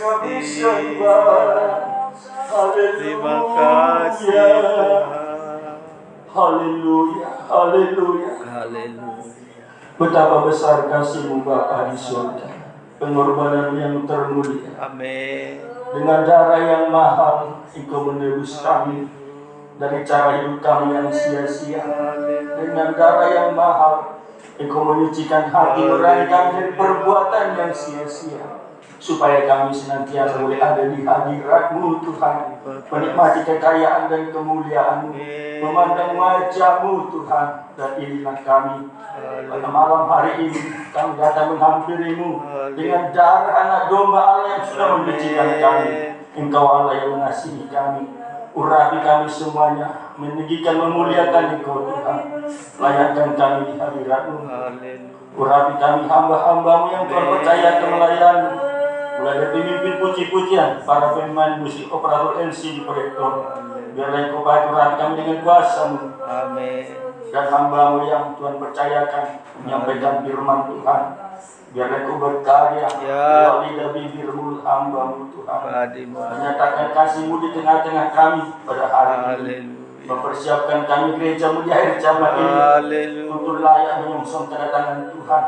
nggak bisa dibalas. Terima kasih Tuhan. Haleluya, haleluya. Haleluya. Betapa besar kasih-Mu Bapa di surga, pengorbanan yang termulia. Amin. Dengan darah yang mahal, Engkau menebus kami dari cara hidup kami yang sia-sia. Dengan darah yang mahal, Engkau menyucikan hati nurani kami dari perbuatan yang sia-sia, supaya kami senantiasa boleh ada di hadirat-Mu Tuhan, menikmati kekayaan dan kemuliaan-Mu, memandang wajah-Mu Tuhan. Dan inilah kami pada malam hari ini, kami datang menghampiri-Mu dengan darah anak domba Allah yang sudah menyucikan kami. Engkau Allah yang mengasihi kami. Urapi kami semuanya, meninggikan memuliakan Engkau Tuhan. Layankan kami di hadirat-Mu. Urapi kami hamba-hamba-Mu yang Tuhan percayakan melayani, mulai dari pemimpin puji-pujian, para pemain musik, operator MC di proyektor. Biarlah Engkau pakai urapi kami dengan kuasa-Mu. Amin. Dan hamba-Mu yang Tuhan percayakan menyampaikan firman Tuhan, biarlah Engkau berkarya melalui lidah bibir-Mu hamba-Mu Tuhan, menyatakan kasih-Mu di tengah-tengah kami pada hari ini, mempersiapkan kami gereja-Mu di akhir zaman ini untuk layak menyongsong kedatangan Tuhan.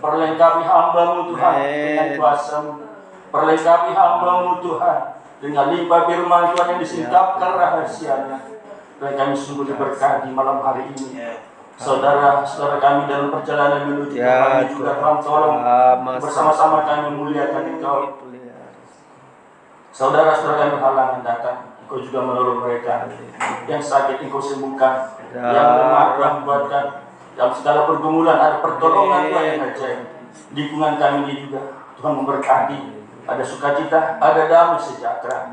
Perlengkapi hamba-Mu Tuhan dengan kuasa-Mu, perlengkapi hamba-Mu Tuhan dengan limpah firman Tuhan yang disingkapkan rahasianya. Dan kami sungguh diberkati malam hari ini. Saudara-saudara kami dalam perjalanan menuju kami juga Tuhan tolong bersama-sama kami memuliakan Engkau. Saudara-saudara kami halangan datang, Engkau juga menolong mereka. Yang sakit Engkau sembuhkan, yang lemah Tuhan kuatkan. Dalam segala pergumulan ada pertolongan Tuhan yang ajaib. Lingkungan kami ini juga Tuhan memberkati. Ada sukacita, ada damai sejahtera.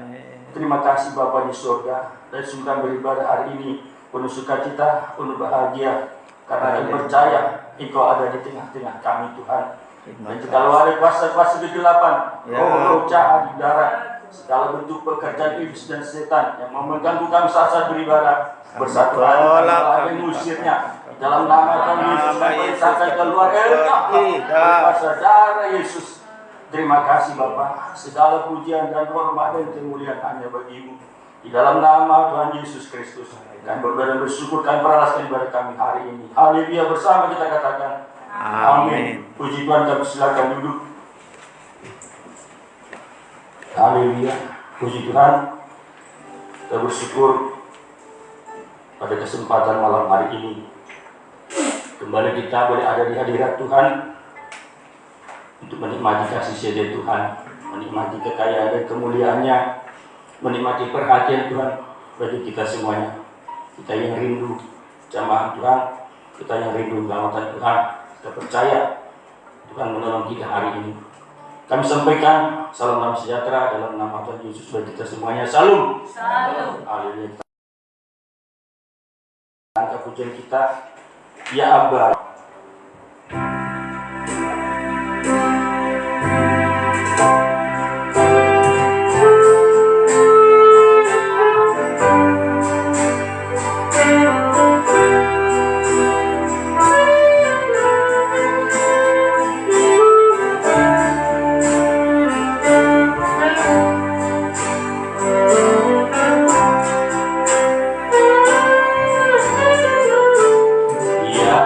Terima kasih Bapa di surga. Dan sungguh beribadah hari ini penuh sukacita, penuh bahagia, karena kami percaya Engkau ada di tengah-tengah kami Tuhan. Dan kalau ada kuasa-kuasa kegelapan, roh-roh jahat di darat, segala bentuk pekerjaan iblis dan setan yang mengganggu kami saat beribadah, bersatu hati kami mengusirnya dalam nama Tuhan Yesus. Kami perintahkan keluar kuasa darah Yesus. Terima kasih Bapa, segala pujian dan hormat dan kemuliaan hanya bagi-Mu. Di dalam nama Tuhan Yesus Kristus, kami berdoa dan bersyukur kami peralaskan ibadah kami hari ini. Haleluya, bersama kita katakan amin. Puji Tuhan, kami silakan duduk. Haleluya, puji Tuhan. Kita bersyukur pada kesempatan malam hari ini. Kembali kita boleh ada di hadirat Tuhan untuk menikmati kasih setia Tuhan, menikmati kekayaan dan kemuliaannya, menikmati perhatian Tuhan bagi kita semuanya. Kita yang rindu jamaah Tuhan, kita yang rindu keselamatan Tuhan, kita percaya Tuhan menolong kita hari ini. Kami sampaikan salam damai sejahtera dalam nama Tuhan Yesus bagi kita semuanya. Salam. Haleluya. Angkat pujian kita, ya Abba. Ya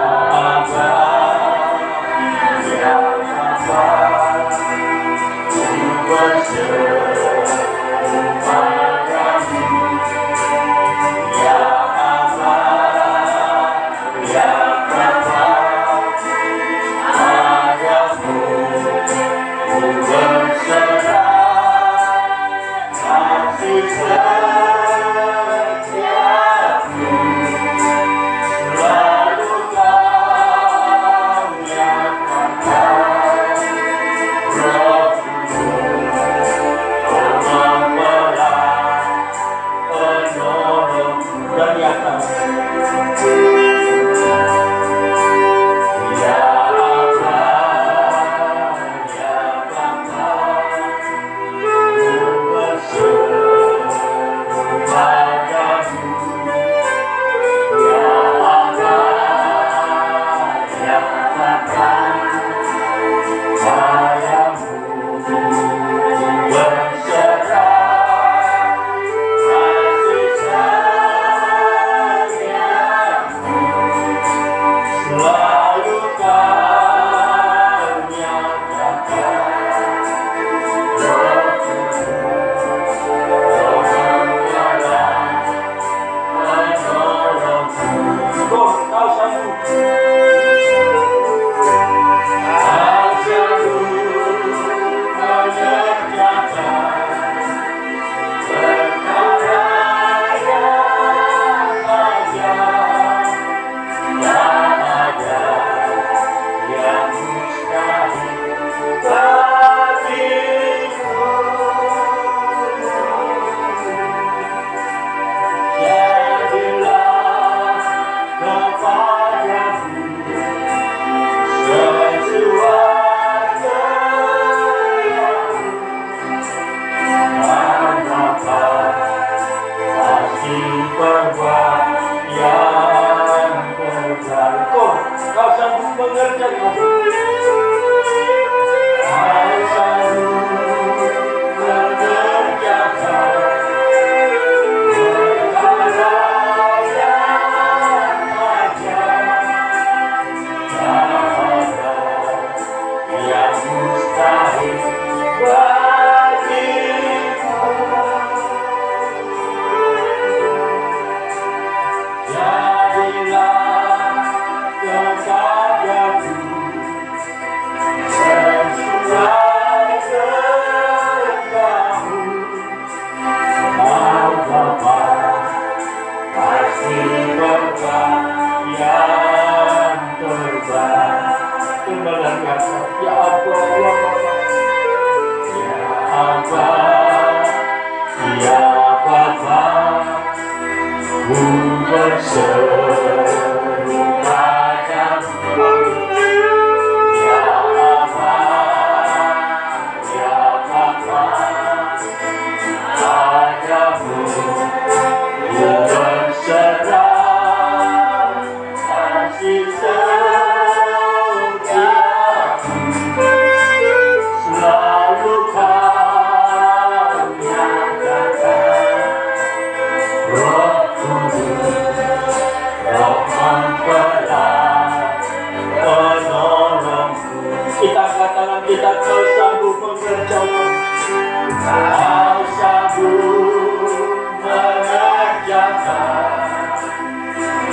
Kau sanggup mengerjakan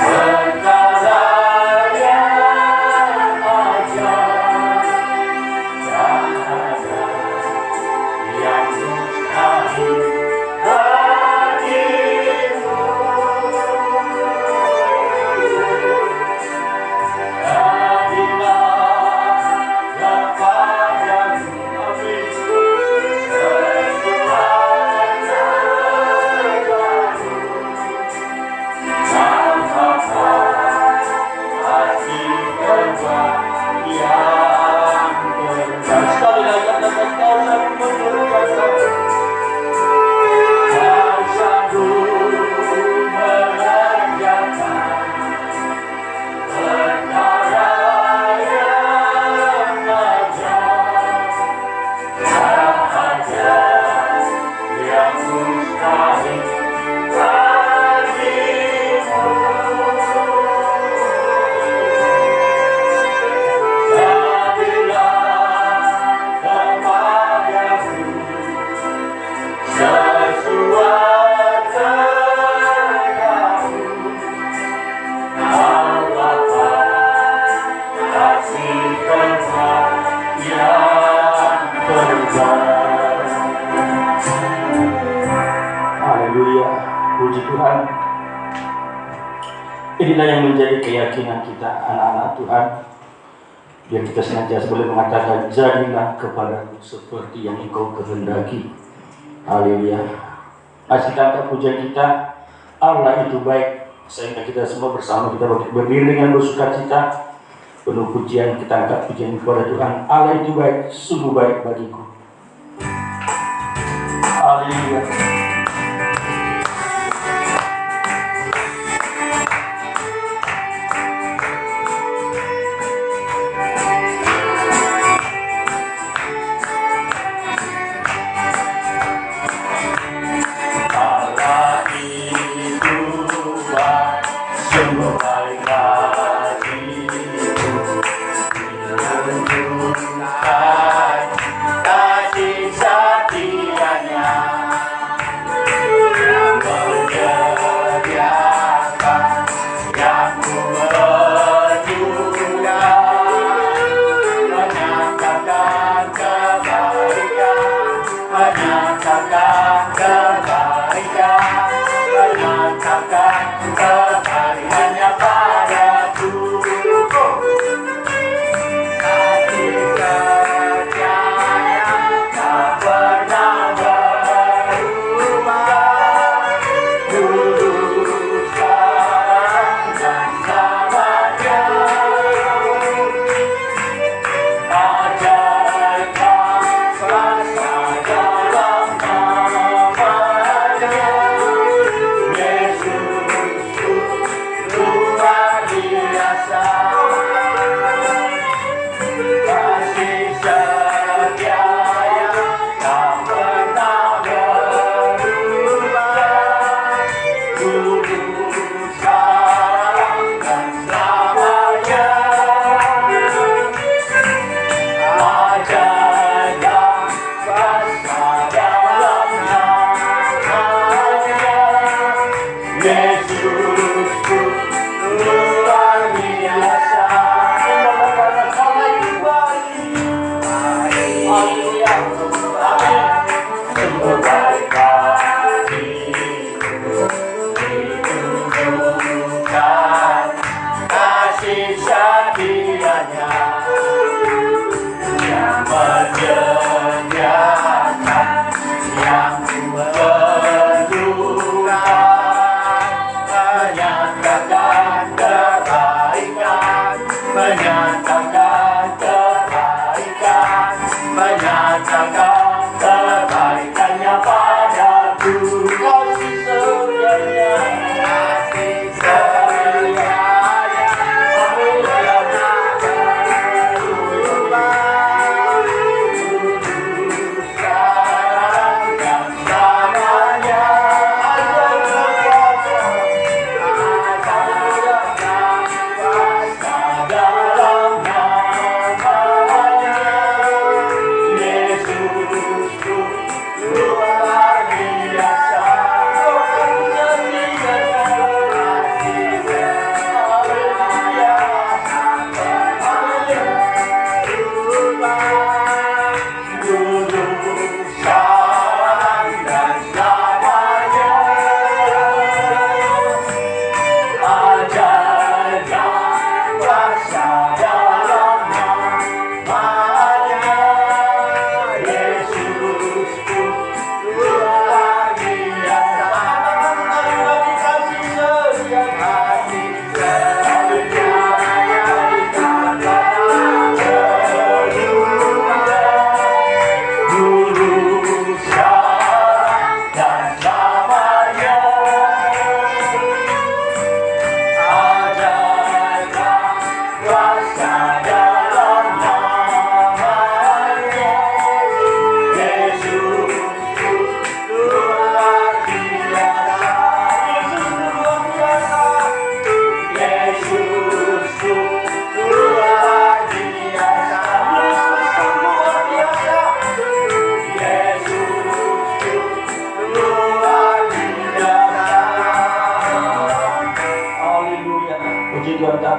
perkara yang ajaib, tak ada yang mustahil bagimu. Haleluya, puji Tuhan. Inilah yang menjadi keyakinan kita, anak-anak Tuhan. Biar kita senantiasa boleh mengatakan, jadilah kepadaku seperti yang Engkau kehendaki. Haleluya. Mari kita angkat pujian kita. Allah itu baik. Sehingga kita semua bersama kita berdiri dengan bersukacita, penuh pujian, kita angkat pujian kepada Tuhan. Allah itu baik, sungguh baik bagiku. Haleluya.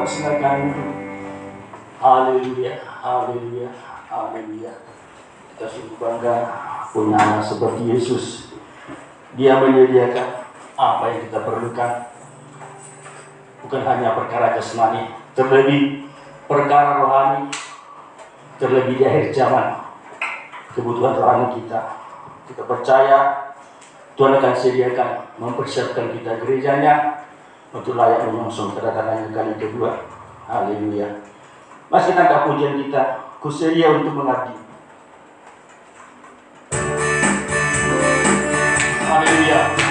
persilakan duduk. Haleluya, haleluya, haleluya. Kita sungguh bangga punya anak seperti Yesus. Dia menyediakan apa yang kita perlukan. Bukan hanya perkara jasmani, terlebih perkara rohani, terlebih di akhir zaman. Kebutuhan rohani kita. Kita percaya Tuhan akan sediakan, mempersiapkan kita gerejanya untuk layak menyongsong kedatangannya kali kedua. Haleluya. Masih tangkap pujian kita, kusedia untuk mengabdi. Haleluya.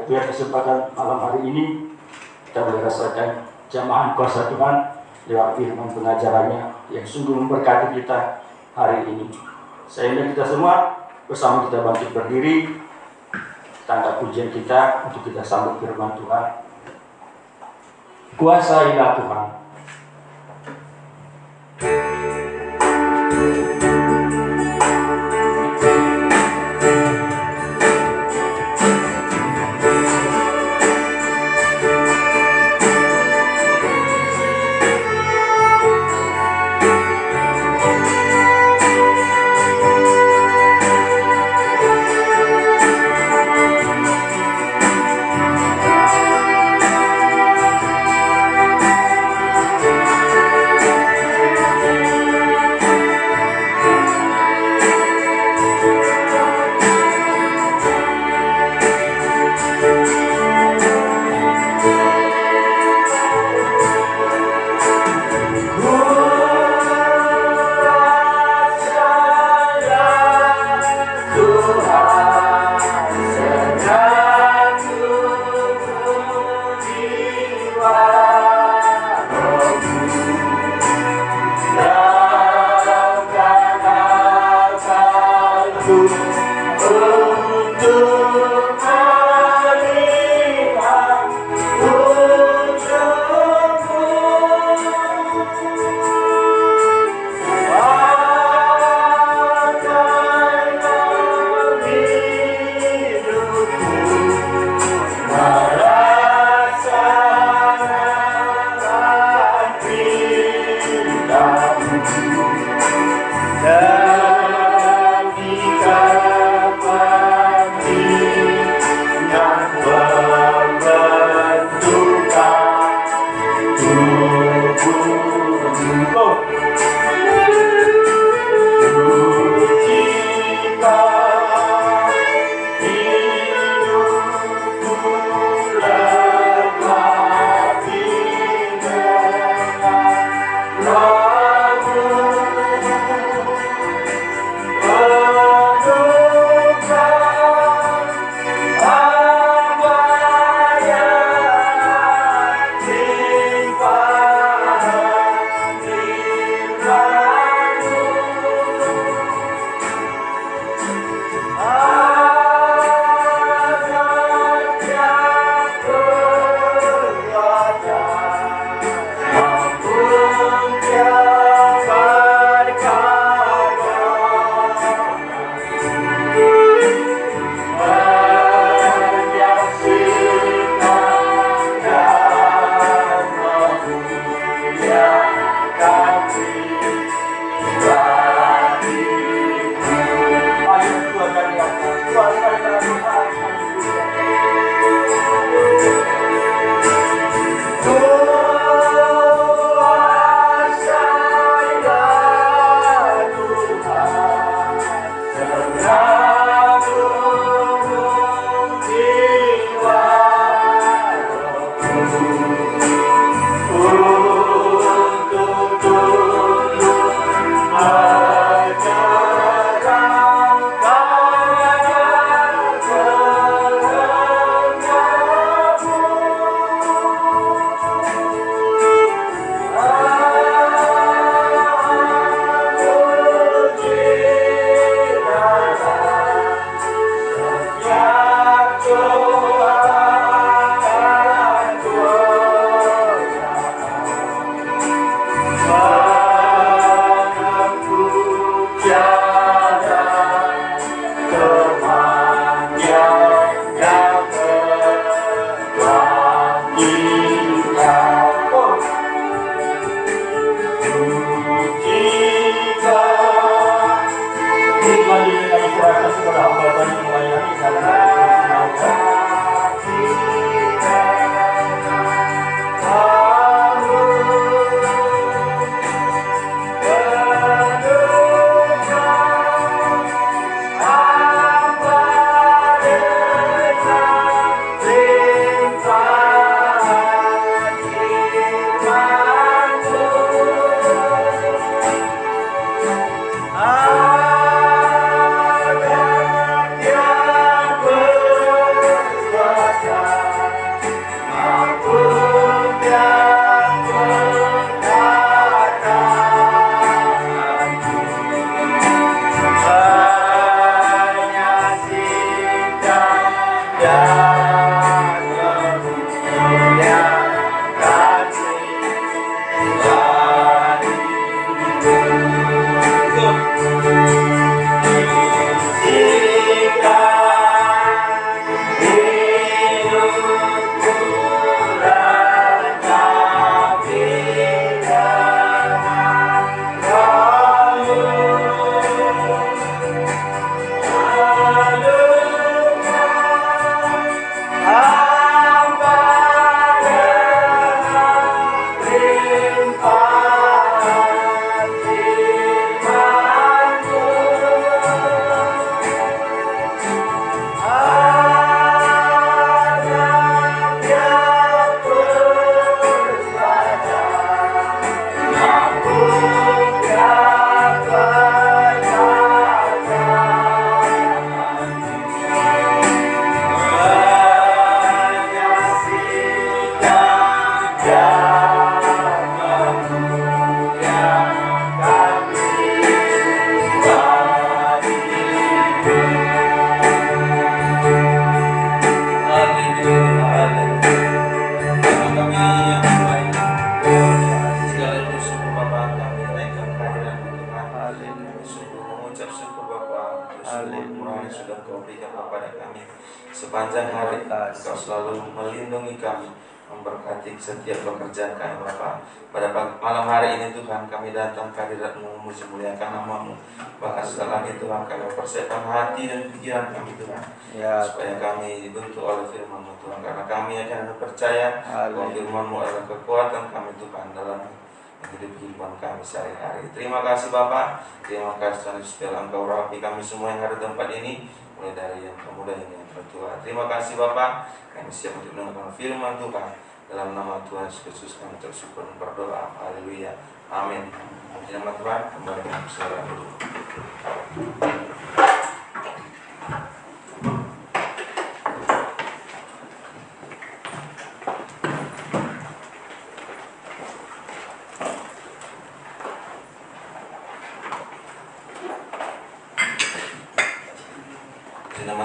biar kesempatan malam hari ini kita boleh rasakan jamahan kuasa Tuhan lewat firman pengajarannya yang sungguh memberkati kita hari ini. Sehingga kita semua bersama kita bangkit berdiri, tangga pujian kita untuk kita sambut firman Tuhan. Kuasailah Tuhan. Demi kepentingan pembentukan tubuhmu. Jika hidupku lengkapi dengan lagu penuhkan apa yang limpahan firman-Mu. Sepanjang hari Engkau selalu melindungi kami, memberkati setiap pekerjaan kami Bapa. Pada malam hari ini Tuhan kami datang ke hadirat-Mu, memuliakan nama-Mu. Bahkan sekali lagi Tuhan kami persiapkan hati dan pikiran kami Tuhan, supaya kami dibentuk oleh firman-Mu Tuhan. Karena kami akan percaya bahwa firman-Mu adalah kekuatan kami Tuhan dalam hidup kehidupan kami sehari-hari. Terima kasih Bapak, terima kasih Tuhan Yesus, biarlah Engkau urapi kami semua yang ada di tempat ini, mulai dari yang termuda hingga yang tertua. Terima kasih Bapak, kami siap untuk mendengarkan firman Tuhan. Dalam nama Tuhan Yesus Kristus kami bersyukur dan berdoa. Haleluya. Amin. Di nama Tuhan, kembali ke saudara dulu.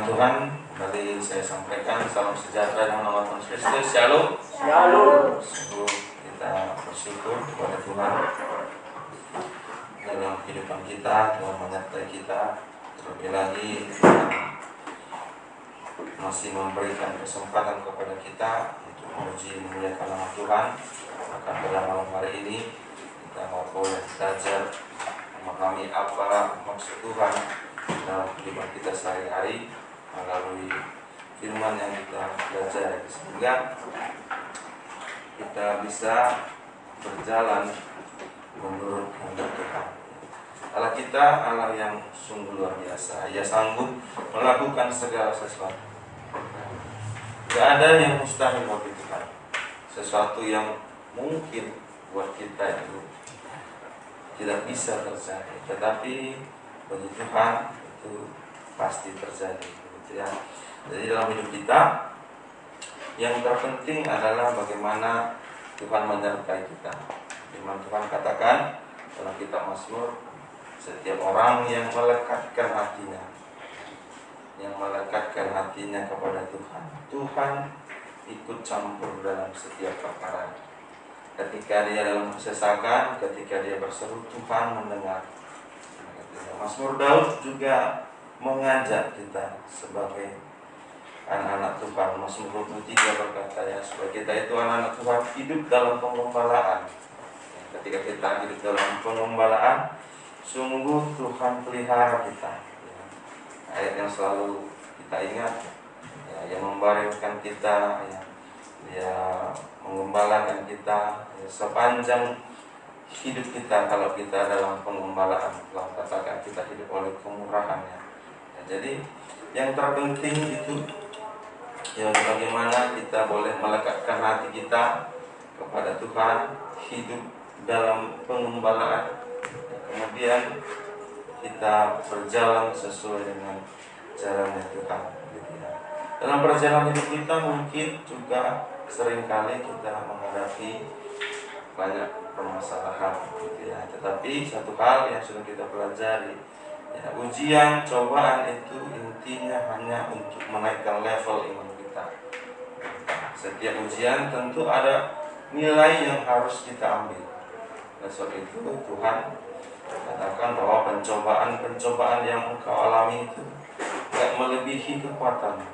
Tuhan, kembali saya sampaikan salam sejahtera dalam nama Tuhan Kristus. Shalom. Shalom. Sungguh kita bersyukur kepada Tuhan dalam kehidupan kita, Tuhan menyertai kita. Terlebih lagi Tuhan masih memberikan kesempatan kepada kita untuk memuji memuliakan nama Tuhan. Maka pada malam hari ini kita mau boleh belajar memahami apa maksud Tuhan dalam kehidupan kita sehari-hari melalui firman yang kita belajar, sehingga kita bisa berjalan menurut kehendak Tuhan. Allah kita Allah yang sungguh luar biasa. Ia sanggup melakukan segala sesuatu. Tidak ada yang mustahil bagi Tuhan. Sesuatu yang mungkin buat kita itu tidak bisa terjadi, tetapi bagi Tuhan itu pasti terjadi. Ya. Jadi dalam hidup kita yang terpenting adalah bagaimana Tuhan menyertai kita. Firman Tuhan katakan dalam kitab Mazmur, setiap orang yang melekatkan hatinya kepada Tuhan, Tuhan ikut campur dalam setiap perkara. Ketika dia dalam kesesakan, ketika dia berseru, Tuhan mendengar. Mazmur Daud juga mengajak kita sebagai anak-anak Tuhan. Mazmur 23 berkata, ya, supaya kita itu anak-anak Tuhan hidup dalam penggembalaan. Ketika kita hidup dalam penggembalaan, sungguh Tuhan pelihara kita. Ya. Ayat yang selalu kita ingat, ya, yang membaringkan kita, ya, dia menggembalakan kita, ya, sepanjang hidup kita. Kalau kita dalam penggembalaan, telah katakan kita hidup oleh kemurahan-Nya. Jadi yang terpenting itu ya bagaimana kita boleh melekatkan hati kita kepada Tuhan, hidup dalam pengembalaan, kemudian kita berjalan sesuai dengan jalannya Tuhan. Dalam perjalanan hidup kita mungkin juga seringkali kita menghadapi banyak permasalahan, ya. Tetapi satu hal yang sudah kita pelajari, ya, ujian, cobaan itu intinya hanya untuk menaikkan level iman kita. Setiap ujian tentu ada nilai yang harus kita ambil. Oleh sebab itu Tuhan katakan bahwa pencobaan yang engkau alami itu tidak melebihi kekuatan.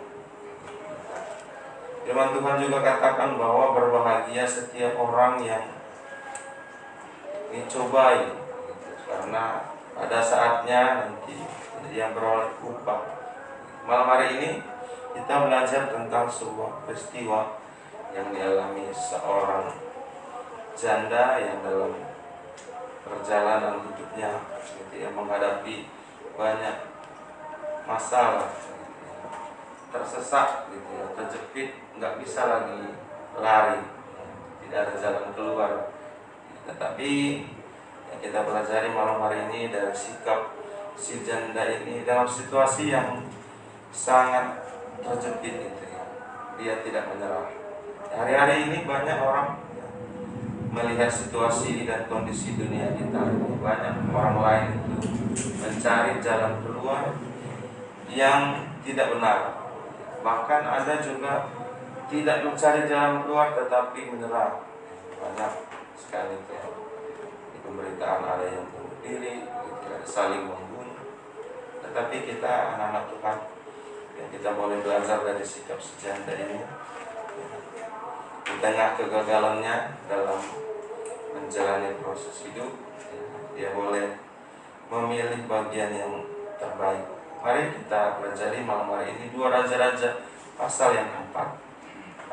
Firman Tuhan juga katakan bahwa berbahagia setiap orang yang dicobai, karena pada saatnya nanti dia beroleh upah. Malam hari ini kita belajar tentang sebuah peristiwa yang dialami seorang janda yang dalam perjalanan hidupnya dia menghadapi banyak masalah, tersesat, terjepit, nggak bisa lagi lari, tidak ada jalan keluar. Tetapi yang kita pelajari malam hari ini dari sikap si janda ini dalam situasi yang sangat terjepit itu, ya. Dia tidak menyerah. Hari-hari ini banyak orang melihat situasi dan kondisi dunia kita. Banyak orang lain itu mencari jalan keluar yang tidak benar. Bahkan ada juga tidak mencari jalan keluar tetapi menyerah. Banyak sekali itu. Di pemberitaan ada yang bunuh diri, ada saling membunuh. Tetapi kita anak-anak Tuhan, yang kita boleh belajar dari sikap sejanda ini, tengah kegagalannya dalam menjalani proses hidup, ya, dia boleh memilih bagian yang terbaik. Mari kita pelajari malam hari ini 2 Raja-Raja pasal yang keempat,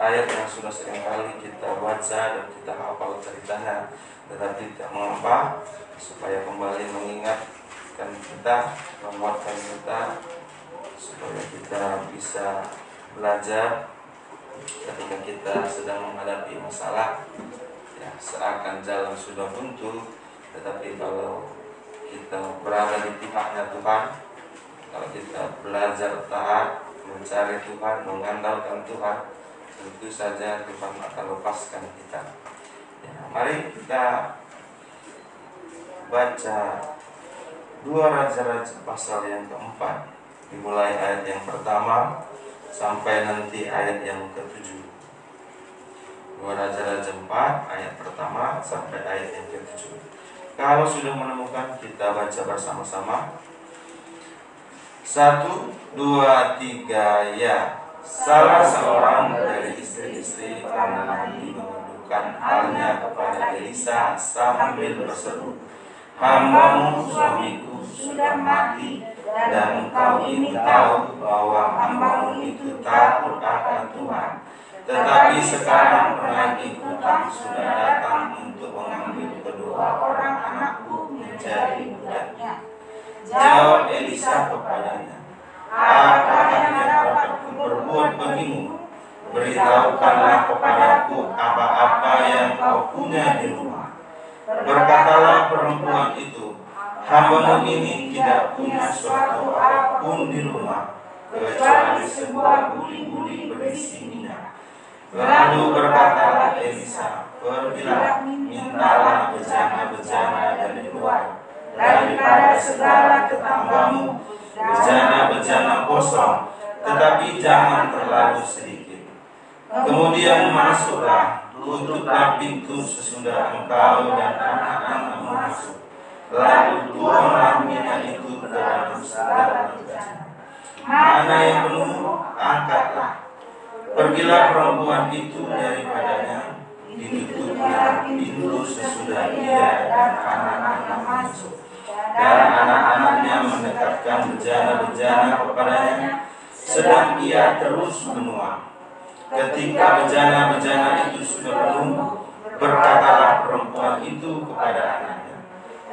ayat yang sudah seringkali kita baca dan kita hafal ceritanya, tetapi tidak mengapa, supaya kembali mengingatkan kita, menguatkan kita, supaya kita bisa belajar ketika kita sedang menghadapi masalah. Ya, seakan jalan sudah buntu, tetapi kalau kita berada di pihaknya Tuhan, kalau kita belajar taat, mencari Tuhan, mengandalkan Tuhan, tentu saja Tuhan akan lepaskan kita. Ya, mari kita baca 2 Raja-Raja pasal yang keempat, dimulai ayat yang pertama sampai nanti ayat yang ke-7. 2 Raja-Raja 4 ayat pertama sampai ayat yang ke-7. Kalau sudah menemukan, kita baca bersama-sama. 1, 2, 3, ya. Salah seorang dari istri-istri Nabi menunjukkan halnya kepada Elisa sambil berseru, "Hambamu suamiku sudah mati, dan engkau ingin tahu bahwa hambamu itu takut akan Tuhan. Tetapi sekarang penagih hutang sudah datang untuk mengambil kedua orang anakku menjadi budaknya." Jawab Elisa kepadanya, "Apa yang dapat kuperbuat bagimu? Beritahukanlah kepadaku apa-apa yang kau punya di rumah." Berkatalah perempuan itu, "Hambamu ini tidak punya suatu apapun di rumah, kecuali sebuah buli-buli berisi minyak." Lalu berkatalah Elisa, "Pergilah, mintalah bejana-bejana dari luar, daripada segala tetanggamu, bejana-bejana kosong, tetapi jangan terlalu sedikit. Kemudian masuklah, tutuplah pintu sesudah engkau dan anak-anakmu masuk. Lalu tuanglah minyak itu ke dalam segala bejana. Mana yang penuh, angkatlah." Pergilah perempuan itu daripadanya, ditutupnya pintu sesudah dia dan anak-anak masuk. Dan anak-anaknya mendekatkan bejana-bejana kepadanya, sedang ia terus menuang. Ketika bejana-bejana itu sudah penuh, berkatalah perempuan itu kepada anaknya,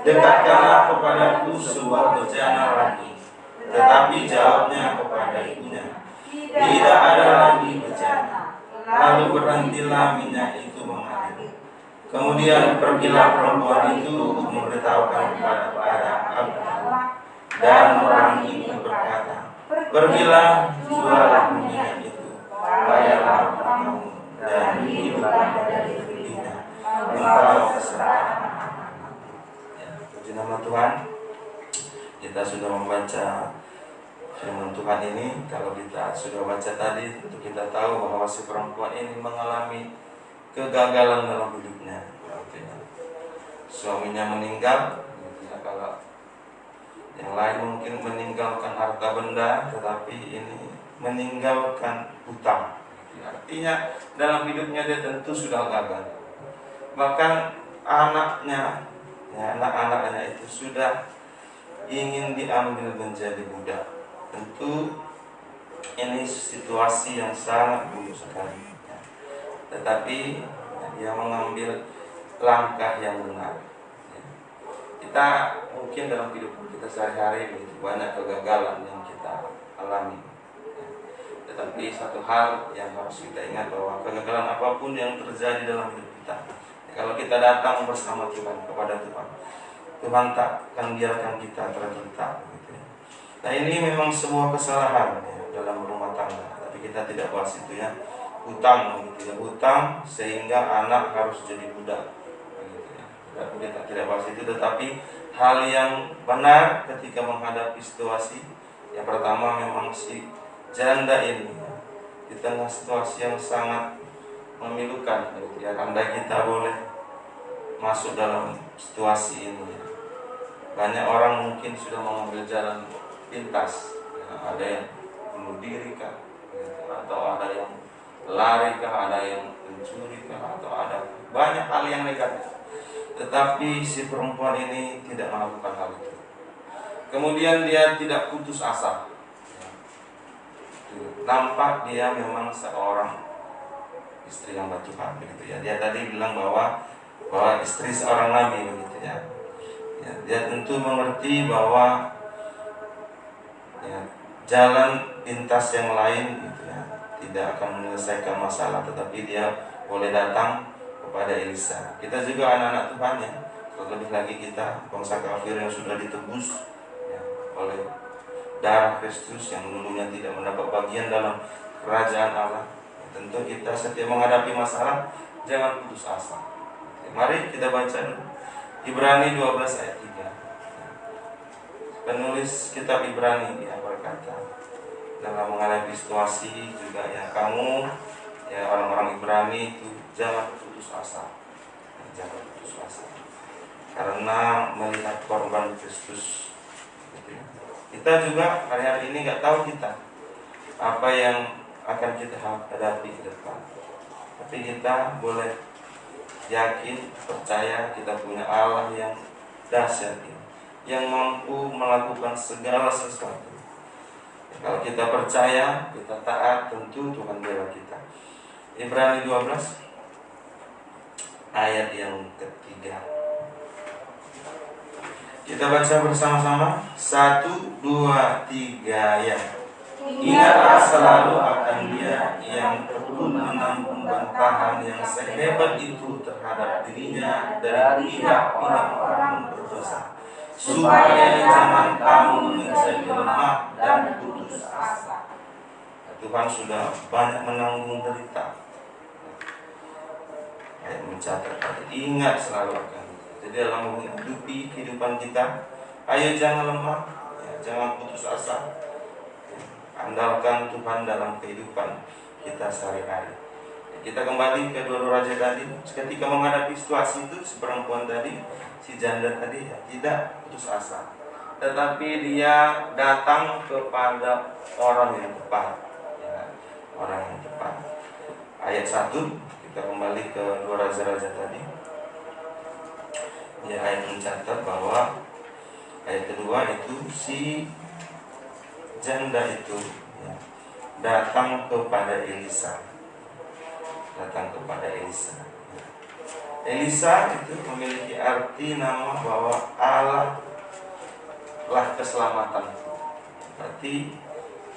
"Dekatkanlah kepadaku sebuah bejana lagi." Tetapi jawabnya kepada ibunya, "Tidak ada lagi bejana." Lalu berhentilah minyak itu mengalir. Kemudian pergilah perempuan itu memberitahukan kepada Abdullah, dan orang itu berkata, "Pergilah, jualah minyak itu, bayarlah hutangmu, dan hiduplah dari belinya, engkau serahkan anak-anakmu." Ya, puji nama Tuhan. Kita sudah membaca firman Tuhan ini. Kalau kita sudah baca tadi, tentu kita tahu bahwa si perempuan ini mengalami kegagalan dalam hidupnya. Artinya suaminya meninggal, kalau yang lain mungkin meninggalkan harta benda, tetapi ini meninggalkan hutang. Artinya dalam hidupnya dia tentu sudah gagal. Bahkan anaknya, anak-anaknya itu sudah ingin diambil menjadi budak. Tentu ini situasi yang sangat buruk sekali. Tetapi dia mengambil langkah yang benar. Kita mungkin dalam hidup kita sehari-hari begitu banyak kegagalan yang kita alami. Tetapi satu hal yang harus kita ingat, bahwa kegagalan apapun yang terjadi dalam hidup kita, kalau kita datang bersama Tuhan, kepada Tuhan, Tuhan tak akan biarkan kita tergeletak. Nah, ini memang sebuah kesalahan dalam rumah tangga, tapi kita tidak bahas itu ya. Hutang, hutang sehingga anak harus jadi budak. Kita tidak bahas itu, tetapi hal yang benar ketika menghadapi situasi. Yang pertama, memang si janda ini di tengah situasi yang sangat memilukan. Andai kita boleh masuk dalam situasi ini, banyak orang mungkin sudah mengambil jalan pintas, ada yang bunuh diri kan, atau ada yang lari kah, ada yang mencuri kah, atau ada banyak hal yang negatif. Tetapi si perempuan ini tidak melakukan hal itu. Kemudian dia tidak putus asa. Nampak dia memang seorang istri hamba Tuhan begitu ya. Dia tadi bilang bahwa istri seorang nabi begitu ya. Dia tentu mengerti bahwa ya, jalan pintas yang lain gitu ya tidak akan menyelesaikan masalah, tetapi dia boleh datang kepada Elisa. Kita juga anak-anak Tuhan ya, terlebih lagi kita bangsa kafir yang sudah ditebus ya, oleh darah Kristus yang dulunya tidak mendapat bagian dalam kerajaan Allah. Tentu kita setiap menghadapi masalah jangan putus asa. Mari kita baca dulu Ibrani 12 ayat 3. Penulis kitab Ibrani ya berkata, dalam menghadapi situasi juga ya, kamu ya orang-orang Ibrani itu jangan putus asa. Jangan putus asa. Karena melihat korban Kristus gitu ya. Kita juga hari-hari ini nggak tahu kita apa yang akan kita hadapi ke depan. Tapi kita boleh yakin, percaya kita punya Allah yang dahsyat ini, yang mampu melakukan segala sesuatu. Kalau kita percaya, kita taat, tentu Tuhan bela kita. Ibrani 12 ayat yang ketiga. Kita baca bersama-sama. 1, 2, 3 ya. Ingatlah selalu akan Dia yang tekun menampung bantahan yang sehebat itu terhadap dirinya dari pihak-pihak orang berdosa, supaya jangan kamu menjadi lemah dan putus asa. Tuhan sudah banyak menanggung derita. Ayat mencatat, ingat selalu akan Dia. Jadi dalam menghidupi kehidupan kita, ayo jangan lemah, ya, jangan putus asa. Andalkan Tuhan dalam kehidupan kita sehari-hari. Kita kembali ke dua raja tadi. Ketika menghadapi situasi itu, si perempuan tadi, si janda tadi ya, tidak putus asa, tetapi dia datang kepada orang yang tepat ya, orang yang tepat. Ayat 1, kita kembali ke dua raja-raja tadi ya, ayat mencatat bahwa ayat kedua itu si janda itu ya, datang kepada Elisa. Datang kepada Elisa. Elisa itu memiliki arti nama bahwa Allah lah keselamatan. Berarti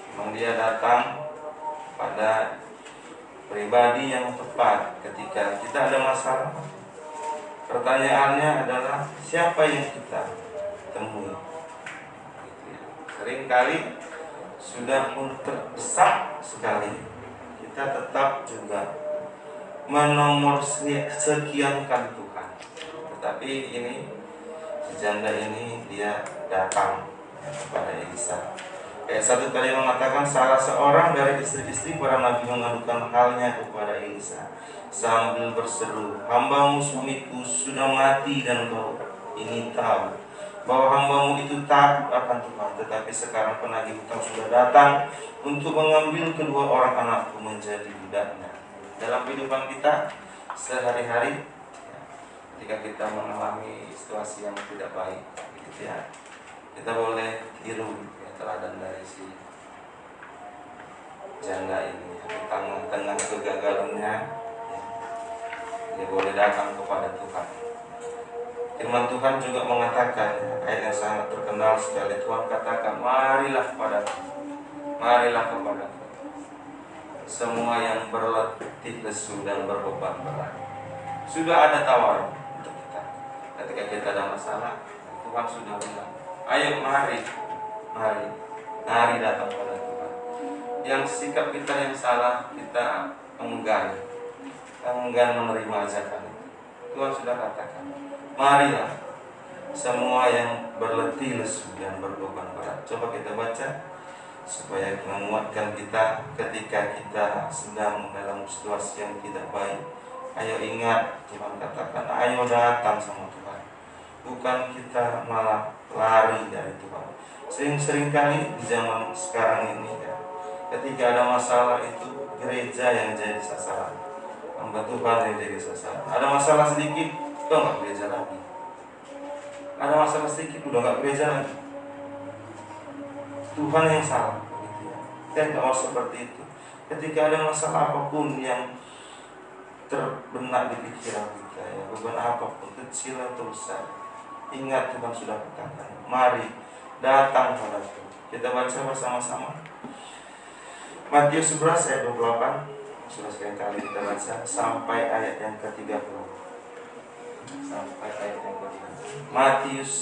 memang dia datang pada pribadi yang tepat ketika kita ada masalah. Pertanyaannya adalah siapa yang kita temui? Seringkali sudah pun terdesak sekali, kita tetap juga menomor sekiankan Tuhan. Tetapi ini si janda ini dia datang kepada Elisa. Ayat 1 tadi mengatakan, salah seorang dari istri-istri para nabi mengadukan halnya kepada Elisa sambil berseru, hambamu suamiku sudah mati dan kau ini tahu bahwa hambamu itu takut akan Tuhan, tetapi sekarang penagih hutang sudah datang untuk mengambil kedua orang anakku menjadi budaknya. Dalam kehidupan kita sehari-hari, ketika kita mengalami situasi yang tidak baik, gitu ya, kita boleh tiru ya, teladan dari si janda ini. Di tengah kegagalannya, ya, dia boleh datang kepada Tuhan. Firman Tuhan juga mengatakan, ayat yang sangat terkenal sekali, Tuhan katakan, marilah kepadaku, marilah kepadaku, semua yang berletih lesu dan berbeban berat. Sudah ada tawaran untuk kita. Ketika kita ada masalah, Tuhan sudah bilang, ayo mari datang pada Tuhan. Yang sikap kita yang salah, kita enggan menerima ajakan itu. Tuhan sudah katakan, marilah semua yang berletih lesu dan berbeban berat. Coba kita baca supaya menguatkan kita ketika kita sedang dalam situasi yang tidak baik. Ayo ingat, Tuhan katakan, ayo datang sama Tuhan. Bukan kita malah lari dari Tuhan. Sering kali di zaman sekarang ini ya, ketika ada masalah itu gereja yang jadi sasaran, hamba Tuhan yang jadi sasaran. Ada masalah sedikit, udah nggak gereja lagi. Ada masalah sedikit, udah nggak gereja lagi. Tuhan yang salah. Kita nggak mau seperti itu. Ketika ada masalah apapun yang terbenak di pikiran kita, ya, beban apapun, kecil atau besar, ingat Tuhan sudah katakan, mari datang padaku. Kita baca bersama-sama Matius 11 ayat 28. Sudah sekali kali kita baca sampai ayat yang ke-30. Sampai ayat yang ke-30. Matius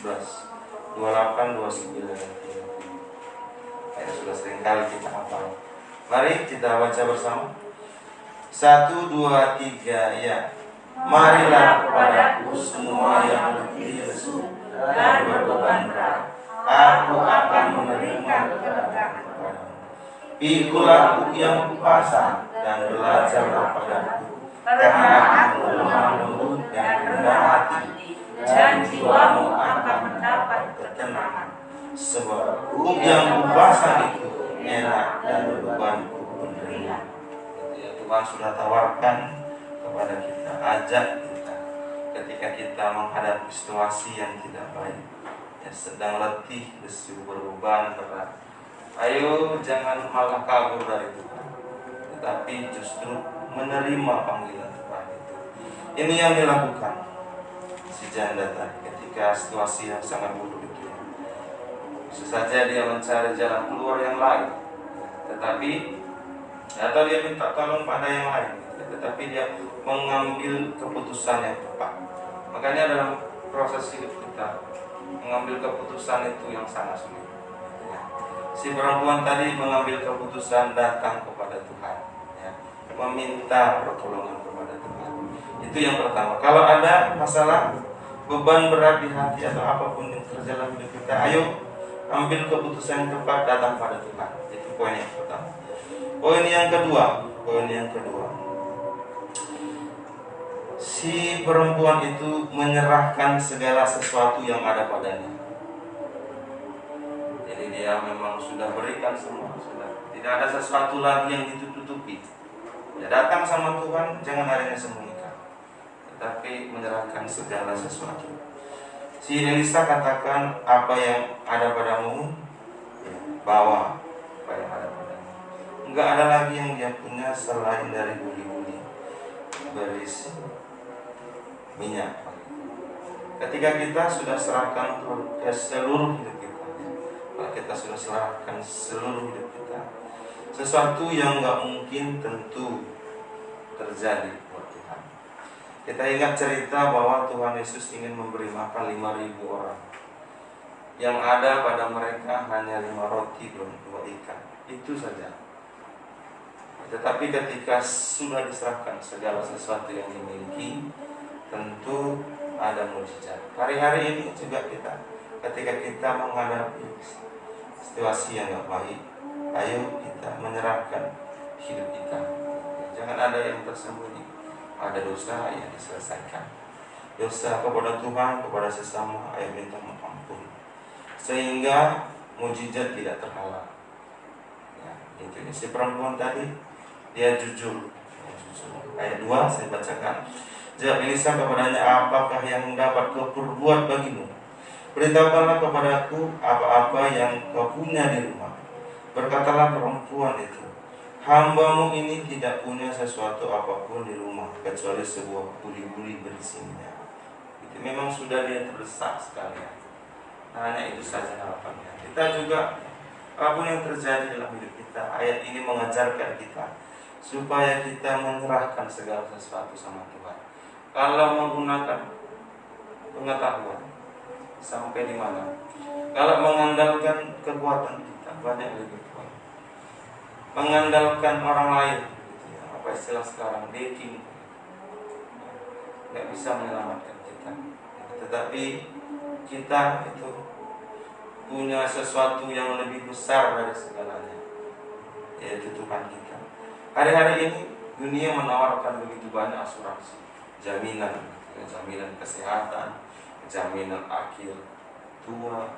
11 28, 29 dan 30. Ayat sudah sering kali kita hafal. Mari kita baca bersama. 1, 2, 3, ya. Marilah kepadaku semua yang letih lesu dan berbeban berat, aku akan menerima kelegaan kepadamu. Pikulah yang kupasang dan belajarlah padaku, karena aku lemah lembut dan rendah hati, dan jiwamu akan mendapat ketenangan. Sebab yang kupasang itu enak dan bebanku ringan. Ya, Tuhan sudah tawarkan kepada kita, ajak kita ketika kita menghadapi situasi yang tidak baik, ya, sedang letih, lesu, berbeban berat. Ayo jangan malah kabur dari Tuhan, tetapi justru menerima panggilan Tuhan itu. Ini yang dilakukan si janda tadi ketika situasi yang sangat buruk itu. Bisa saja dia mencari jalan keluar yang lain, tetapi atau dia minta tolong pada yang lain, tetapi dia mengambil keputusan yang tepat. Makanya dalam proses hidup kita, mengambil keputusan itu yang sangat sulit. Si perempuan tadi mengambil keputusan datang kepada Tuhan, ya, meminta pertolongan kepada Tuhan. Itu yang pertama. Kalau ada masalah, beban berat di hati atau apapun yang terjadi dalam hidup kita, ayo ambil keputusan yang tepat, datang pada Tuhan. Itu poin yang pertama. Poin yang kedua, si perempuan itu menyerahkan segala sesuatu yang ada padanya. Jadi dia memang sudah berikan semua, sudah tidak ada sesuatu lagi yang ditutupi. Ya, datang sama Tuhan, jangan hanya sembunyikan, tetapi menyerahkan segala sesuatu. Si Elisa katakan, apa yang ada padamu, bawa apa yang ada padamu. Enggak ada lagi yang dia punya selain dari buli-buli berisi minyak. Ketika kita sudah serahkan ke seluruh hidup kita, kita sudah serahkan seluruh hidup kita, sesuatu yang enggak mungkin tentu terjadi buat Tuhan. Kita ingat cerita bahwa Tuhan Yesus ingin memberi makan 5.000 orang. Yang ada pada mereka hanya 5 roti dan 2 ikan. Itu saja. Tetapi ketika sudah diserahkan segala sesuatu yang dimiliki, tentu ada mujizat. Hari-hari ini juga kita, ketika kita menghadapi situasi yang tidak baik, ayo kita menyerahkan hidup kita. Jangan ada yang tersembunyi. Ada dosa yang diselesaikan, dosa kepada Tuhan, kepada sesama, ayo minta ampun, sehingga mujizat tidak terhalang. Ya, itu si perempuan tadi, dia jujur. Ayat 2 saya bacakan. Jawab Elisa kepadanya, apakah yang dapat kau perbuat bagimu? Beritahukanlah kepadaku apa-apa yang kau punya di rumah. Berkatalah perempuan itu, hambamu ini tidak punya sesuatu apapun di rumah kecuali sebuah buli-buli berisi minyak. Itu memang sudah dia terdesak sekali. Hanya itu saja harapannya. Kita juga, apapun yang terjadi dalam hidup kita, ayat ini mengajarkan kita supaya kita menyerahkan segala sesuatu sama Tuhan. Kalau menggunakan pengetahuan, sampai di mana? Kalau mengandalkan kekuatan kita, banyak lebih kuat. Mengandalkan orang lain, gitu ya, apa istilah sekarang, dating, nggak bisa menyelamatkan kita. Tetapi kita itu punya sesuatu yang lebih besar dari segalanya, yaitu Tuhan kita. Hari-hari ini dunia menawarkan begitu banyak asuransi, jaminan, jaminan kesehatan, jaminan akhir tua,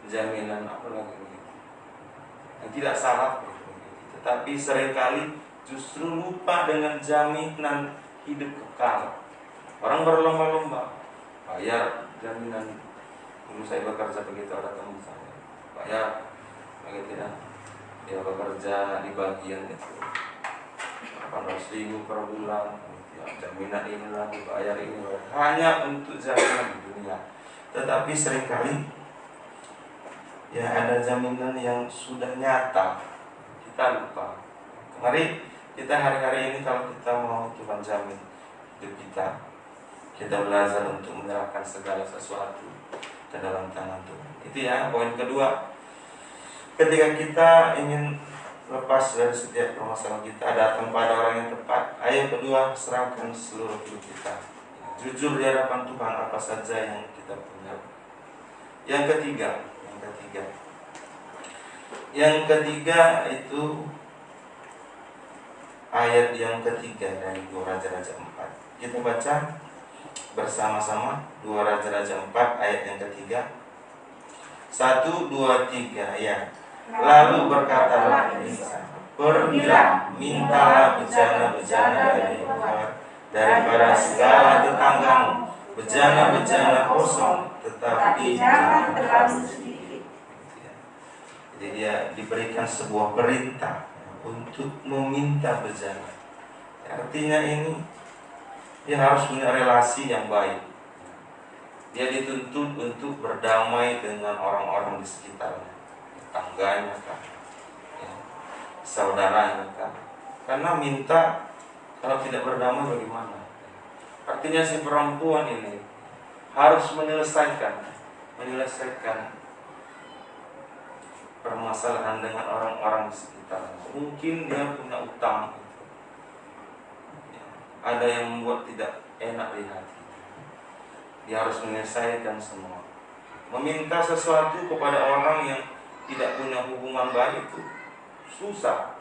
jaminan apa lagi begitu. Yang tidak salah. tetapi seringkali justru lupa dengan jaminan hidup kekal. Orang berlomba-lomba bayar jaminan. Dulu saya bekerja begitu, ada teman saya bayar begitu ya, dia bekerja di bagian itu 800.000 per bulan ya, jaminan inilah dibayar ini hanya untuk jaminan di dunia. Tetapi seringkali ya ada jaminan yang sudah nyata kita lupa. Mari kita hari-hari ini kalau kita mau Tuhan jamin hidup kita belajar untuk menyerahkan segala sesuatu ke dalam tangan Tuhan. Itu ya poin kedua. Ketika kita ingin lepas dari setiap permasalahan kita, datang pada orang yang tepat. Ayo kedua, serahkan seluruh hidup kita. Jujur di hadapan Tuhan apa saja yang kita punya. Yang ketiga itu ayat yang ketiga dari 2 Raja-Raja 4. Kita baca bersama-sama 2 Raja-Raja 4 ayat yang ketiga. 1, 2, 3 ya. Lalu berkatalah Elisa, pergilah, mintalah bejana-bejana dari luar daripada segala tetanggamu, bejana-bejana kosong, tetapi jangan terlalu sedikit. Jadi dia diberikan sebuah perintah untuk meminta bejana. Artinya ini dia harus punya relasi yang baik. Dia dituntut untuk berdamai dengan orang-orang di sekitarnya, tetangganya kan, ya, saudaranya kan. Karena minta kalau tidak berdamai bagaimana? Artinya si perempuan ini harus menyelesaikan permasalahan dengan orang-orang di sekitarnya. Mungkin dia punya utang, ada yang membuat tidak enak di hati. Dia harus menyelesaikan semua. Meminta sesuatu kepada orang yang tidak punya hubungan baik itu susah.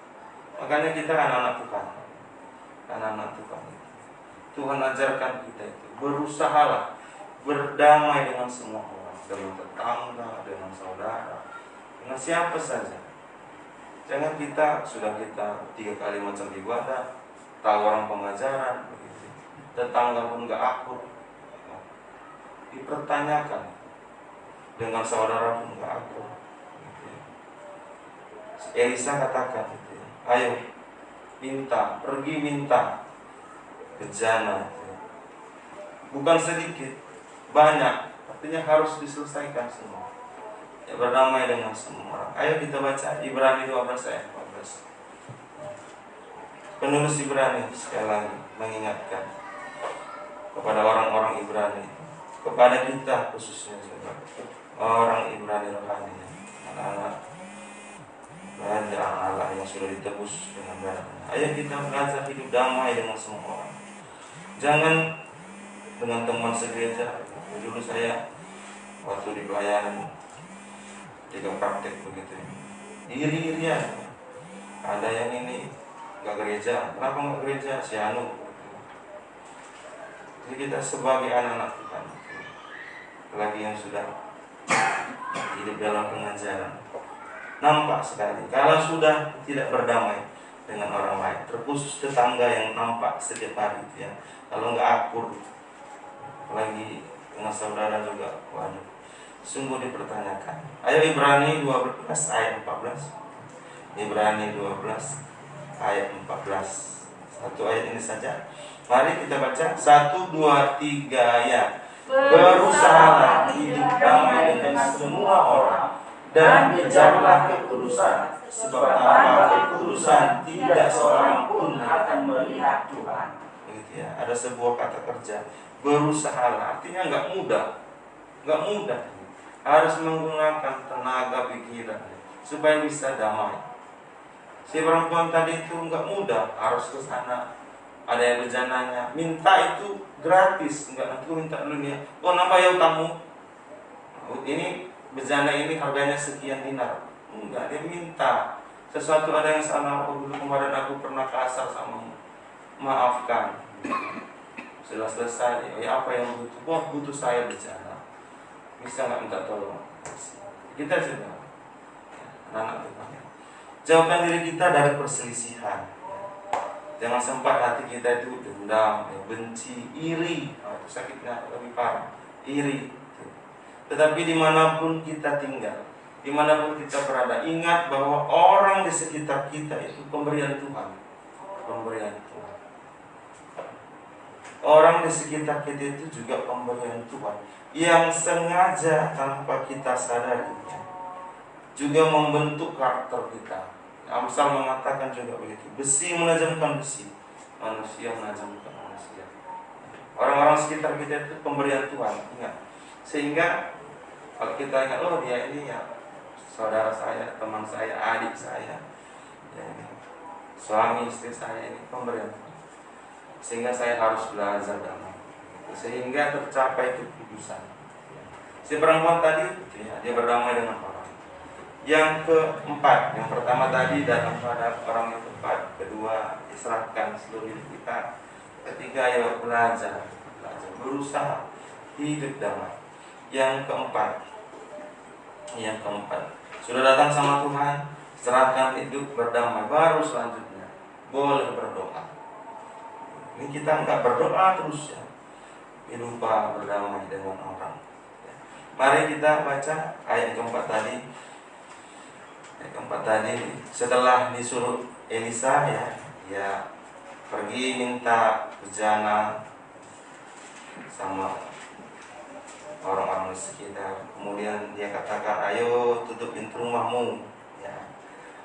Makanya kita anak-anak Tuhan. Tuhan ajarkan kita itu, berusahalah berdamai dengan semua orang, dengan tetangga, dengan saudara, dengan siapa saja. Jangan kita 3 kali macam ibadah, tahu orang pengajaran, begitu. Tetangga pun gak akur, dipertanyakan, dengan saudara pun gak akur. Elisa katakan, ayo pergi minta bejana, bukan sedikit, banyak, artinya harus diselesaikan semua. Ya, berdamai dengan semua orang. Ayo kita baca Ibrani 12 ayat 14. Penulis Ibrani sekali lagi mengingatkan kepada orang-orang Ibrani, kepada kita khususnya juga orang Ibrani rohani, anak-anak belajar Allah yang sudah ditebus dengan darahnya. Ayo kita belajar hidup damai dengan semua orang. Jangan dengan teman segereja. Dulu saya waktu di pelayanan juga praktek begitu, iri-irian. Ada yang ini gak gereja, kenapa gak gereja? Si anu. Jadi kita sebagai anak-anak Tuhan, lagi yang sudah hidup dalam pengajaran, nampak sekali kalau sudah tidak berdamai dengan orang lain, terkhusus tetangga yang nampak setiap hari itu ya. Kalau nggak akur, apalagi dengan saudara juga, waduh, sungguh dipertanyakan. Ayo Ibrani 12 ayat 14. Ibrani 12 ayat 14. Satu ayat ini saja. Mari kita baca 1, 2, 3 ya. Berusahalah hidup damai dengan semua orang dan kejarlah kekudusan, sebab tanpa kekudusan tidak seorang pun akan melihat Tuhan. Begitu ya. Ada sebuah kata kerja, berusahalah, artinya nggak mudah. Harus menggunakan tenaga pikiran supaya bisa damai. Si perempuan tadi itu nggak mudah, harus ke sana. Ada yang bejananya, minta itu gratis, nggak nanti minta dulu nih. Oh, nambah ya utangmu. Ini bejana ini harganya sekian dinar. Enggak, dia minta sesuatu. Ada yang salah, oh dulu kemarin aku pernah kasar sama, maafkan. Sudah selesai, ya apa yang butuh? Wah, butuh saya bejana. Bisa nggak minta tolong? Kita juga anak-anak Tuhan. Jauhkan diri kita dari perselisihan. Jangan sempat hati kita itu dendam, benci, iri. Itu sakitnya lebih parah. Iri. Tetapi dimanapun kita tinggal, dimanapun kita berada, ingat bahwa orang di sekitar kita itu pemberian Tuhan. Pemberian Tuhan. Orang di sekitar kita itu juga pemberian Tuhan, yang sengaja tanpa kita sadari juga membentuk karakter kita. Amsal mengatakan juga begitu, besi menajamkan besi, manusia menajamkan manusia. Orang-orang sekitar kita itu pemberian Tuhan, ingat. Sehingga kalau kita ingat, oh dia ini ya saudara saya, teman saya, adik saya, ya, suami istri saya, ini pemberian Tuhan. Sehingga saya harus belajar damai, sehingga tercapai kekudusan. Si perempuan tadi, ya, dia berdamai dengan orang. Yang keempat, yang pertama tadi datang pada orang yang tepat, kedua diserahkan seluruh hidup kita, ketiga ya belajar, berusaha hidup damai. Yang keempat, sudah datang sama Tuhan, serahkan hidup berdamai, baru selanjutnya boleh berdoa. Ini kita enggak berdoa terus ya, lupa berdamai dengan orang. Mari kita baca ayat keempat tadi. Ayat keempat tadi, setelah disuruh Elisa ya pergi minta bejana sama orang-orang di sekitar. Kemudian dia katakan, ayo tutup pintu rumahmu. Ya.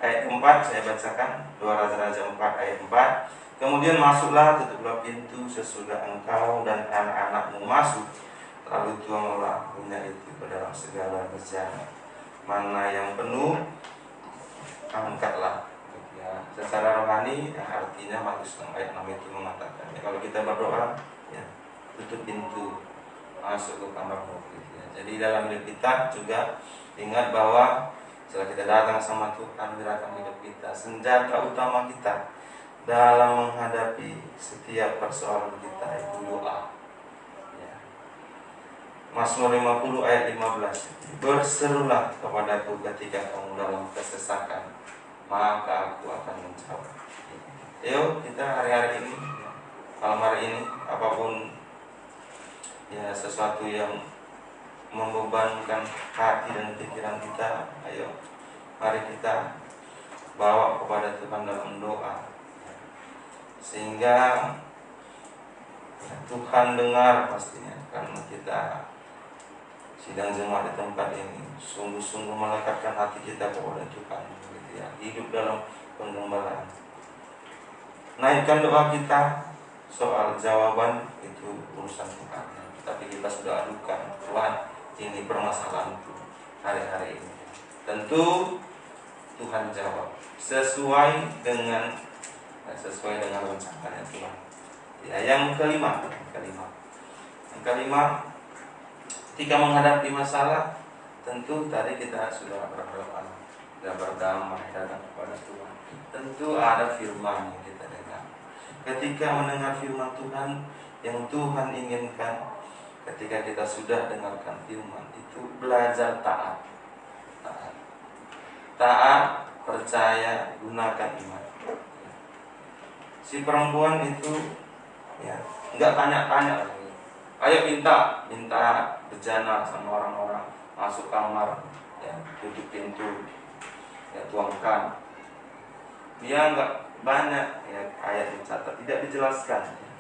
Ayat keempat saya bacakan, 2 Raja-Raja 4 ayat 4. Kemudian masuklah, tutuplah pintu sesudah engkau dan anak-anakmu masuk. Lalu tuanglah minyak itu ke dalam segala bejana. Mana yang penuh, angkatlah. Ya, secara rohani artinya Matius ayat 6 itu mengatakan, ya, kalau kita berdoa, ya, tutup pintu masuk ke kamarmu. Ya. Jadi dalam hidup kita juga ingat bahwa setelah kita datang sama Tuhan, gerakan hidup kita, senjata utama kita dalam menghadapi setiap persoalan kita itu doa. Ya. Mazmur 50 ayat 15. Berserulah kepadaku ketika kamu dalam kesesakan, maka aku akan menjawab. Yuk kita hari-hari ini, malam hari ini, apapun ya sesuatu yang membebankan hati dan pikiran kita, ayo mari kita bawa kepada Tuhan dalam doa, sehingga Tuhan dengar pastinya, karena kita sidang jemaat di tempat ini sungguh-sungguh melekatkan hati kita kepada Tuhan, gitu ya, hidup dalam penggembalaan. Naikkan doa kita, soal jawaban itu urusan Tuhan, tapi kita sudah adukan, Tuhan ini permasalahanku hari-hari ini. Tentu Tuhan jawab sesuai dengan rencananya Tuhan. Ya, yang kelima, ketika menghadapi masalah, tentu tadi kita sudah berdoa, sudah berdamai datang kepada Tuhan. Tentu ada firman yang kita dengar. Ketika mendengar firman Tuhan yang Tuhan inginkan, ketika kita sudah dengarkan firman itu, belajar taat, percaya, gunakan iman. Si perempuan itu ya nggak tanya-tanya lagi. Ayo minta bejana sama orang-orang, masuk kamar, ya, tutup pintu, ya, tuangkan. Dia nggak banyak ya, ayat dicatat, tidak dijelaskan ya,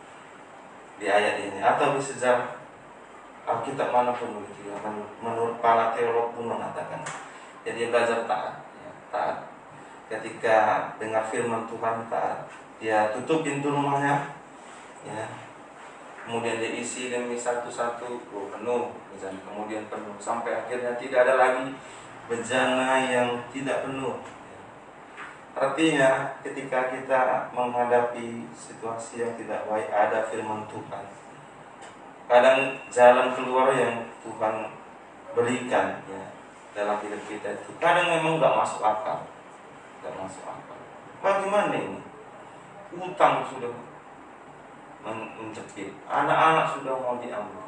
di ayat ini atau di sejarah Alkitab manapun begitu ya. Menurut para teolog pun mengatakan, jadi belajar taat, ya, taat. Ketika dengar firman Tuhan, taat. Dia tutup pintu rumahnya, ya. Kemudian dia isi demi satu-satu, penuh, misalnya, kemudian penuh, sampai akhirnya tidak ada lagi bejana yang tidak penuh. Artinya ketika kita menghadapi situasi yang tidak baik, ada firman Tuhan. Kadang jalan keluar yang Tuhan berikan ya, dalam hidup kita itu kadang memang gak masuk akal. Bagaimana ini? Utang sudah menjepit, anak-anak sudah mau diambil,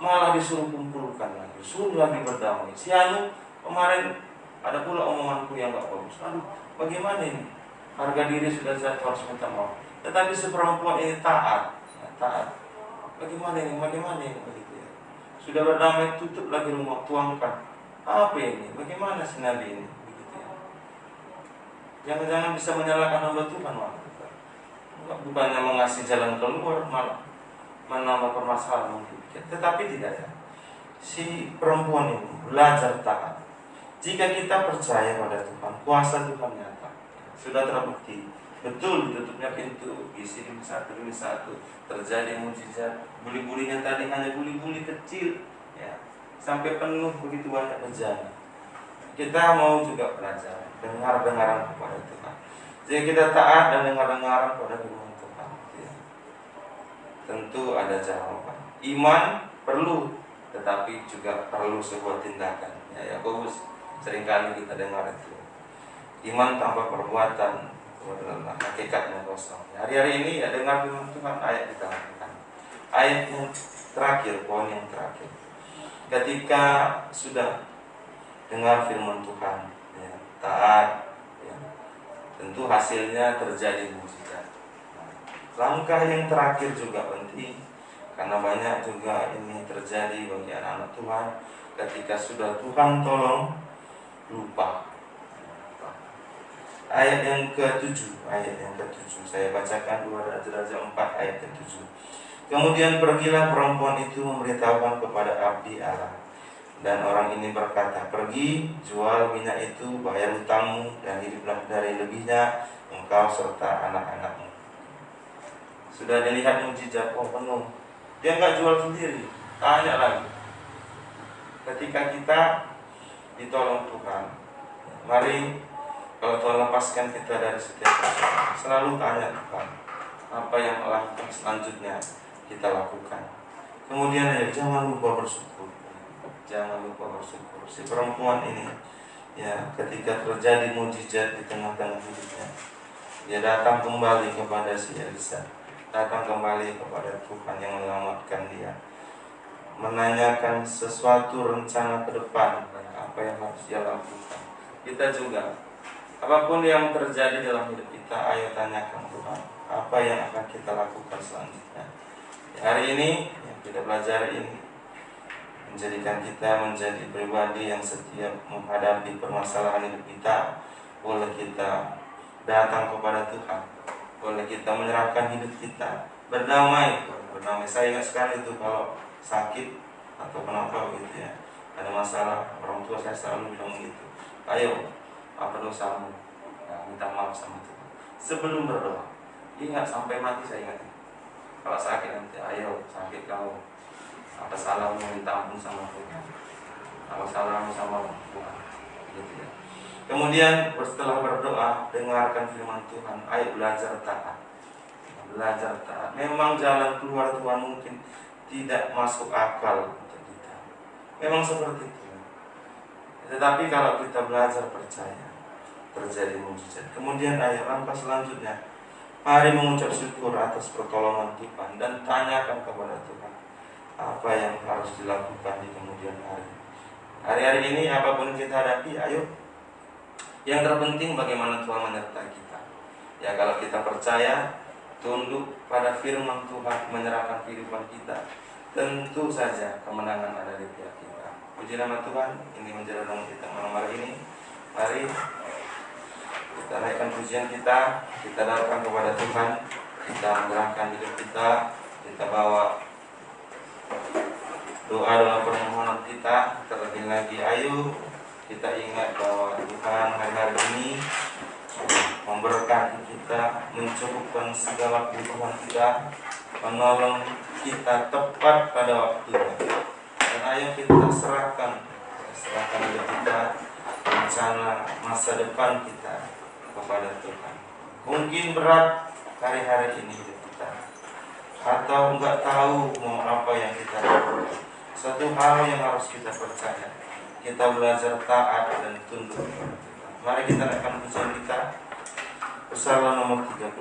malah disuruh kumpulkan lagi, suruh lagi berdamai. Si Anu kemarin Ada pula omonganku yang gak bagus. Aduh, bagaimana ini? Harga diri sudah jatuh, harus minta maaf. Tetapi si perempuan ini taat. Taat. Bagaimana ini? Bagaimana ini? Begitu ya. Sudah berdamai, tutup lagi rumah, tuangkan. Apa ini? Bagaimana si Nabi ini? Begitu ya. Jangan-jangan bisa menyalahkan hamba Tuhan, bukannya mengasih jalan keluar, malah menambah permasalahan mungkin. Tetapi tidak ya. Si perempuan ini belajar taat. Jika kita percaya pada Tuhan, kuasa Tuhan nyata. Sudah terbukti. Betul ditutupnya pintu, isi demi satu, terjadi mujizat. Buli-bulinya tadi hanya buli-buli kecil, ya, sampai penuh begitu banyak bejana. Kita mau juga belajar, dengar-dengaran kepada Tuhan. Jika kita taat dan dengar-dengaran pada firman Tuhan, ya, tentu ada jawaban. Iman perlu, tetapi juga perlu sebuah tindakan. Ya, Yakobus seringkali kita dengar itu. Iman tanpa perbuatan adalah hakikatnya kosong. Hari-hari ini ya dengar firman Tuhan, ayat kita lakukan. Ayat yang terakhir, poin yang terakhir. Ketika sudah dengar firman Tuhan, ya, taat, ya, tentu hasilnya terjadi mujizat. Langkah yang terakhir juga penting, karena banyak juga ini terjadi bagi anak-anak Tuhan. Ketika sudah Tuhan tolong, lupa. Ayat yang ke-7, saya bacakan 2 Raja 4 ayat ke-7. Kemudian pergilah perempuan itu memberitahukan kepada abdi Allah, dan orang ini berkata, pergi, jual minyak itu, bayar hutangmu, dan hiduplah dari lebihnya engkau serta anak-anakmu. Sudah dilihat mujizat, oh penuh. Dia enggak jual sendiri, tanya lagi. Ketika kita ditolong Tuhan, mari kalau Tuhan lepaskan kita dari setiap persoalan, selalu tanya Tuhan, apa yang melakukan selanjutnya kita lakukan. Kemudian ya, jangan lupa bersyukur. Jangan lupa bersyukur. Si perempuan ini, ya, ketika terjadi mujizat di tengah-tengah hidupnya, dia datang kembali kepada si Elisa, datang kembali kepada Tuhan yang menyelamatkan dia, menanyakan sesuatu rencana ke depan, apa yang harus dia lakukan. Kita juga, apapun yang terjadi dalam hidup kita, ayo tanyakan Tuhan, apa yang akan kita lakukan selanjutnya. Hari ini yang kita belajar ini menjadikan kita menjadi pribadi yang setiap menghadapi permasalahan hidup kita, boleh kita datang kepada Tuhan, boleh kita menyerahkan hidup kita, berdamai. Saya ingat sekali itu kalau sakit atau kenapa gitu ya, ada masalah, orang tua saya selalu bilang gitu, ayo, apa dosamu? Nah, minta maaf sama Tuhan sebelum berdoa. Ingat sampai mati, saya ingat. Kalau sakit nanti, ayo, sakit kamu, apa salahmu, minta ampun sama Tuhan, apa salahmu sama Tuhan, gitu ya. Kemudian setelah berdoa, dengarkan firman Tuhan, ayo belajar taat. Belajar taat. Memang jalan keluar Tuhan mungkin tidak masuk akal untuk kita, memang seperti itu. Tetapi kalau kita belajar percaya, terjadi mujizat. Kemudian ayo langkah selanjutnya, mari mengucap syukur atas pertolongan Tuhan dan tanyakan kepada Tuhan apa yang harus dilakukan di kemudian hari. Hari-hari ini apapun kita hadapi, ayo, yang terpenting bagaimana Tuhan menyertai kita. Ya, kalau kita percaya, tunduk pada firman Tuhan, menyerahkan kehidupan kita, tentu saja kemenangan ada di pihak kita. Puji nama Tuhan. Ini menjadi renungan kita malam hari ini. Mari kita naikkan pujian kita datang kepada Tuhan, kita menyerahkan hidup kita bawa doa permohonan kita. Terlebih lagi, ayo kita ingat bahwa Tuhan hari-hari ini memberkati kita, mencukupkan segala kebutuhan kita, menolong kita tepat pada waktunya. Dan ayo kita serahkan hidup kita, rencana masa depan kita kepada Tuhan. Mungkin berat hari-hari ini hidup kita, atau enggak tahu mau apa yang kita lakukan. Satu hal yang harus kita percaya, kita belajar taat dan tunduk kepada Tuhan. Mari kita naikkan pujian kita, Psalm nomor 37.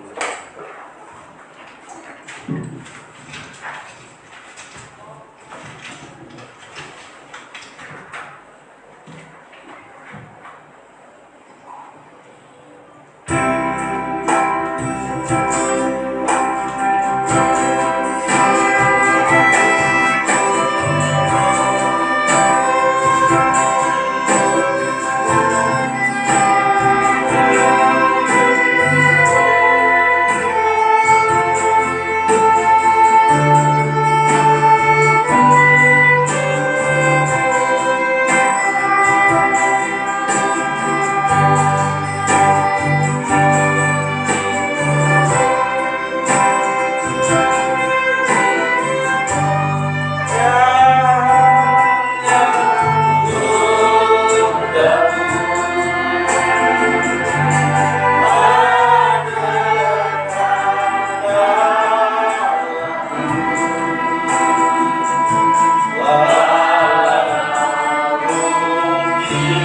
Di